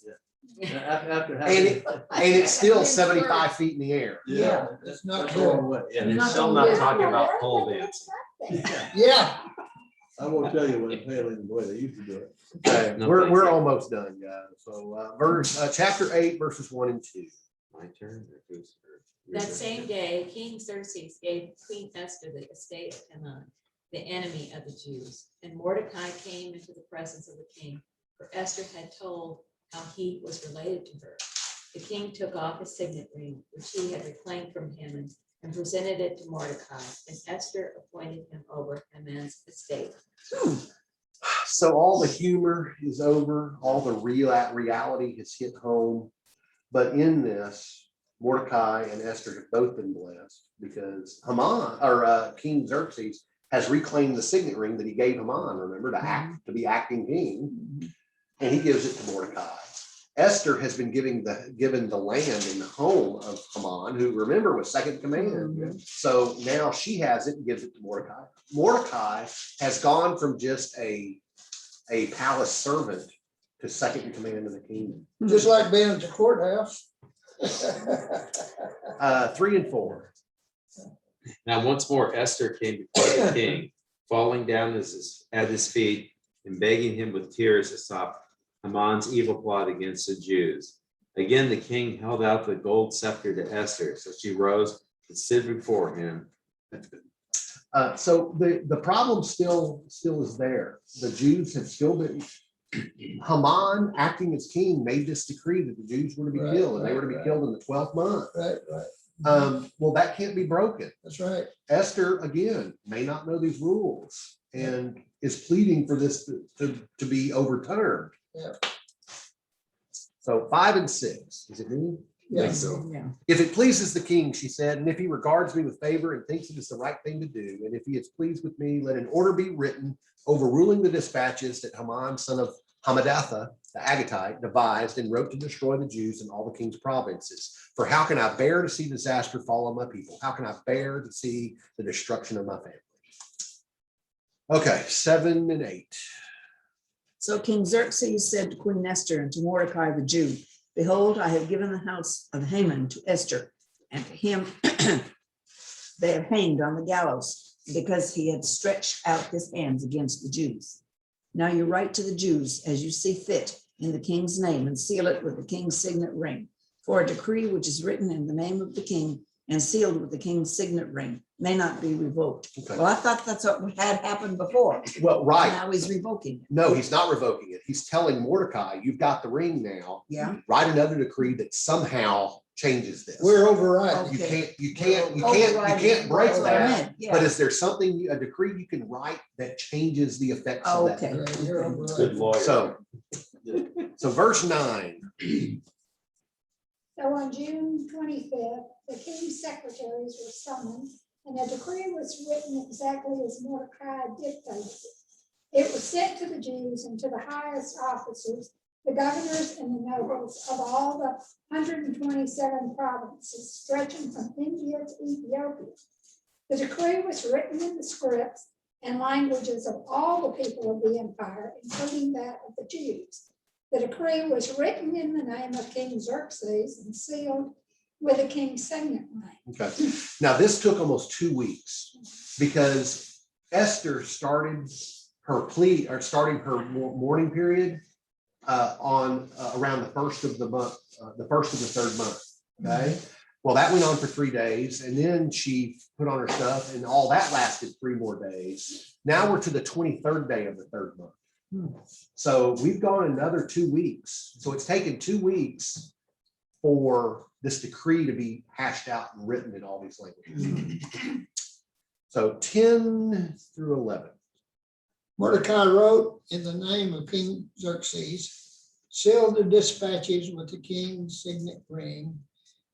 S7: After
S1: And
S7: having.
S1: it- And it's still 75 feet in the air.
S7: Yeah,
S4: It's
S7: that's
S4: not
S7: not the wrong way.
S6: And
S2: Not
S6: it's still
S2: gonna
S6: not
S2: do-
S6: talking about pole dancing.
S4: Yeah.
S7: I won't tell you what impaling the way they used to do it.
S1: Okay,
S6: No,
S1: we're
S6: thank you.
S1: almost done, guys. So chapter 8, verses 1 and 2.
S6: My turn. or whose turn?
S5: That same day, King Xerxes gave Queen Esther the estate of Haman, the enemy of the Jews. And Mordecai came into the presence of the king, for Esther had told how he was related to her. The king took off his signet ring, which he had reclaimed from Haman, and presented it to Mordecai. And Esther appointed him over Haman's estate.
S1: So all the humor is over, all the reality has hit home. But in this, Mordecai and Esther have both been blessed because King Xerxes has reclaimed the signet ring that he gave Haman, remember, to be acting king. And he gives it to Mordecai. Esther has been given the land and the home of Haman, who remember was second in command. So now she has it and gives it to Mordecai. Mordecai has gone from just a palace servant to second in command of the kingdom.
S4: Just like being at the courthouse.
S1: 3 and 4.
S6: Now, once more, Esther came before the king, falling down at his feet and begging him with tears to stop Haman's evil plot against the Jews. Again, the king held out the gold scepter to Esther, so she rose and stood before him.
S1: So the problem still is there. The Jews have still been, Haman acting as king made this decree that the Jews were to be
S4: Right,
S1: killed and they were to be
S4: right.
S1: killed in the 12th month.
S4: Right.
S1: Well, that can't be broken.
S4: That's right.
S1: Esther, again, may not know these rules and is pleading for this to be overturned.
S4: Yeah.
S1: So 5 and 6, is it me?
S4: Yeah.
S2: Yeah.
S1: If it pleases the king, she said, and if he regards me with favor and thinks it is the right thing to do, and if he is pleased with me, let an order be written overruling the dispatches that Haman, son of Hammedatha, the Agagite, devised and wrote to destroy the Jews in all the king's provinces. For how can I bear to see disaster fall on my people? How can I bear to see the destruction of my family? Okay, 7 and 8.
S2: So King Xerxes said to Queen Esther and to Mordecai the Jew, behold, I have given the house of Haman to Esther, and to him they have hanged on the gallows because he had stretched out his hands against the Jews. Now you write to the Jews as you see fit in the king's name and seal it with the king's signet ring. For a decree which is written in the name of the king and sealed with the king's signet ring may not be revoked.
S1: Okay.
S2: Well, I thought that's what had happened before.
S1: Well, right.
S2: Now he's revoking it.
S1: No, he's not revoking it. He's telling Mordecai, you've got the ring now.
S2: Yeah.
S1: Write another decree that somehow changes this.
S4: We're overriding.
S1: You can't break
S2: That's what I
S1: that.
S2: meant, yeah.
S1: But is there something, a decree you can write that changes the effects
S2: Oh,
S1: of that?
S2: okay.
S4: You're
S6: Good
S4: overriding.
S6: lawyer.
S1: So verse 9.
S3: So on June 25th, the king's secretaries were summoned, and a decree was written exactly as Mordecai dictated. It was sent to the Jews and to the highest officers the governors and the nobles of all the 127 provinces stretching from India to Ethiopia. The decree was written in the scripts and languages of all the people of the empire, including that of the Jews. The decree was written in the name of King Xerxes and sealed with the king's signet ring.
S1: Okay, now this took almost 2 weeks because Esther started her plea or starting her mourning period on around the first of the month, the first of the third month. Okay, well, that went on for 3 days, and then she put on her stuff, and all that lasted 3 more days. Now we're to the 23rd day of the third month. So we've gone another 2 weeks. So it's taken 2 weeks for this decree to be hashed out and written in all these languages. So 10 through 11.
S4: Mordecai wrote in the name of King Xerxes, sealed the dispatches with the king's signet ring,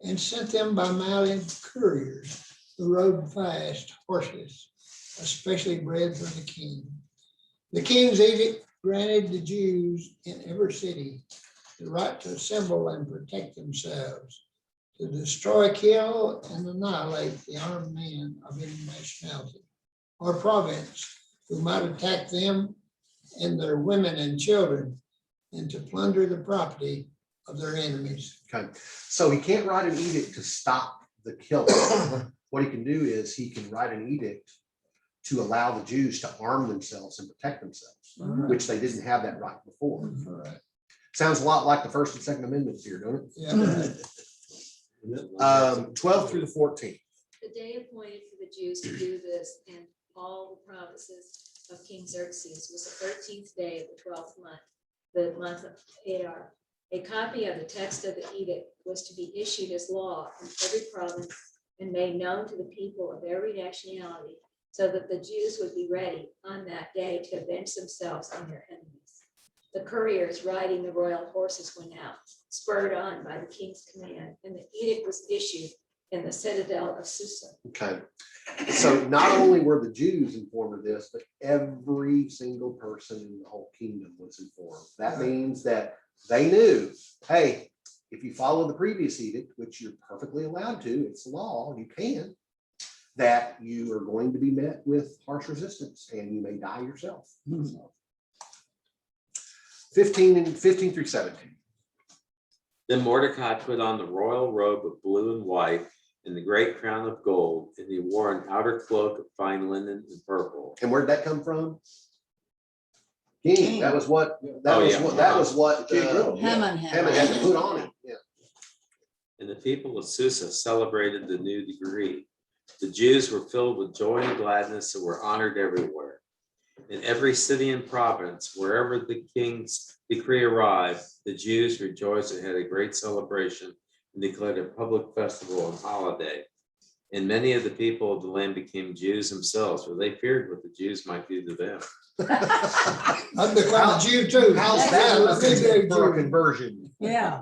S4: and sent them by mounted couriers who rode fast horses, especially bred for the king. The king's edict granted the Jews in every city the right to assemble and protect themselves, to destroy, kill, and annihilate the armed men of any nationality or province who might attack them and their women and children, and to plunder the property of their enemies.
S1: Okay, so he can't write an edict to stop the killing. What he can do is he can write an edict to allow the Jews to arm themselves and protect themselves, which they didn't have that right before.
S4: Right.
S1: Sounds a lot like the First and Second Amendments here, don't
S4: Yeah.
S1: it? 12 through the 14th.
S5: The day appointed for the Jews to do this in all the provinces of King Xerxes was the 13th day of the 12th month, the month of Adar. A copy of the text of the edict was to be issued as law in every province and made known to the people of every nationality, so that the Jews would be ready on that day to avenge themselves on their enemies. The couriers riding the royal horses went out, spurred on by the king's command, and the edict was issued in the citadel of Susa.
S1: Okay, so not only were the Jews informed of this, but every single person in the whole kingdom was informed. That means that they knew, hey, if you follow the previous edict, which you're perfectly allowed to, it's law, you can, that you are going to be met with harsh resistance and you may die yourself. So, 15 through 17.
S6: Then Mordecai put on the royal robe of blue and white and the great crown of gold, and he wore an outer cloak of fine linen and purple.
S1: And where'd that come from? King. That was what, that
S6: Oh,
S1: was
S6: yeah.
S1: what, that was what
S2: Haman
S1: Haman had to put on it. Yeah.
S6: And the people of Susa celebrated the new decree. The Jews were filled with joy and gladness and were honored everywhere. In every city and province, wherever the king's decree arrived, the Jews rejoiced and had a great celebration and declared a public festival and holiday. And many of the people of the land became Jews themselves, for they feared what the Jews might do to them.
S4: I've become a Jew too.
S1: How's
S4: Yeah,
S1: that
S4: a big
S1: for a
S4: Jew.
S1: conversion?
S2: Yeah.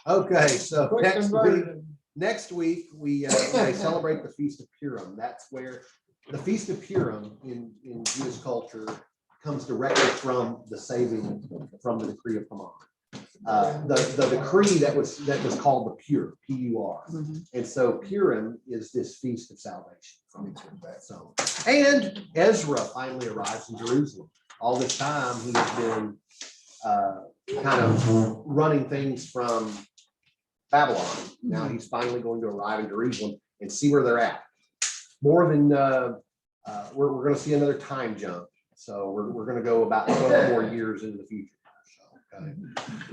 S1: Okay, so
S4: Quick conversion.
S1: next week, we celebrate the Feast of Purim. That's where the Feast of Purim in Jewish culture comes directly from the saving from the decree of Haman. The decree that was called the Pur, P-U-R. And so Purim is this feast of salvation. So, and Ezra finally arrives in Jerusalem. All this time he has been kind of running things from Babylon. Now he's finally going to arrive in Jerusalem and see where they're at. More than we're going to see another time jump. So we're going to go about 12 more years into the future. So, okay.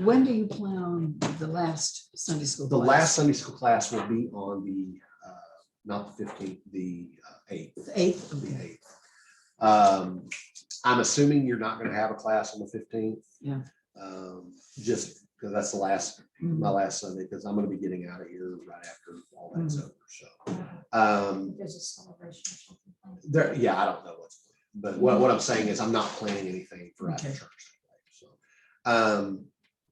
S2: When do you plan on the last Sunday school?
S1: The
S2: class?
S1: last Sunday school class will be on the not the 15th, the 8th.
S2: The 8th.
S1: The
S2: Okay.
S1: 8th. I'm assuming you're not going to have a class on the 15th.
S2: Yeah.
S1: Just because that's the last, my last Sunday, because I'm going to be getting out of here right after all that's over. So,
S3: There's a celebration or something.
S1: there, yeah, I don't know what's, but what I'm saying is I'm not planning anything for after
S2: Okay.
S1: church. So,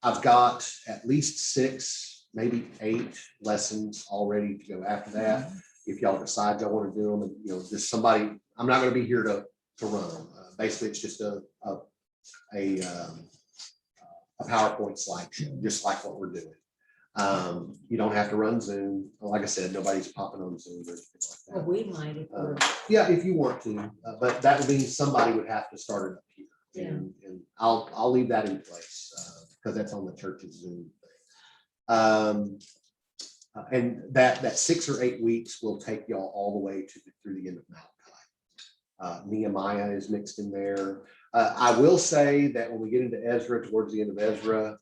S1: I've got at least 6, maybe 8 lessons all ready to go after that. If y'all decide y'all want to do them, and just somebody, I'm not going to be here to run. Basically, it's just a a PowerPoint slideshow, just like what we're doing. You don't have to run Zoom. Like I said, nobody's popping on Zoom or anything
S5: Well,
S1: like
S5: we might if we're,
S1: that. Yeah, if you want to, but that would mean somebody would have to start it up here.
S5: Yeah.
S1: And I'll leave that in place, because that's on the church's Zoom thing. And that 6 or 8 weeks will take y'all all the way through the end of Malachi. Nehemiah is mixed in there. I will say that when we get into Ezra, towards the end of Ezra,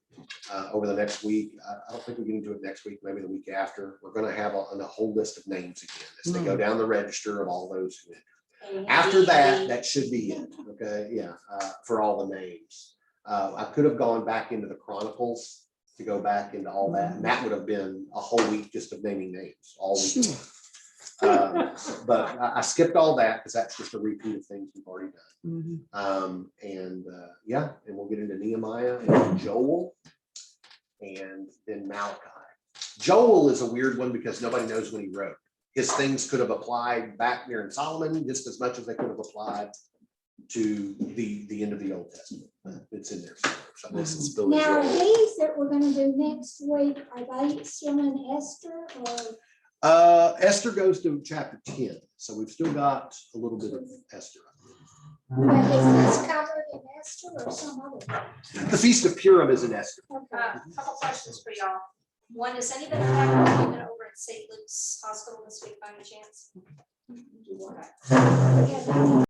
S1: over the next week, I don't think we get into it next week, maybe the week after, we're gonna have a whole list of names again, as they go down the register of all those who entered. After that, that should be it, okay, yeah, for all the names. I could have gone back into the Chronicles to go back into all that, and that would have been a whole week just of naming names, all week long. But I skipped all that, because that's just a repeat of things we've already done. Yeah, and we'll get into Nehemiah and Joel, and then Malachi. Joel is a weird one because nobody knows when he wrote. His things could have applied back there in Solomon just as much as they could have applied to the end of the Old Testament. It's in there somewhere. So this is Billy
S3: Now, are
S1: Joel.
S3: these that we're gonna do next week, are they still in Esther or?
S1: Esther goes to chapter 10, so we've still got a little bit of Esther.
S3: But is this covered in Esther or some other?
S1: The Feast of Purim is in Esther.
S3: Okay.
S8: Couple questions for y'all. One, does anybody have an appointment over at St. Luke's Hospital this week by any chance?
S3: Okay.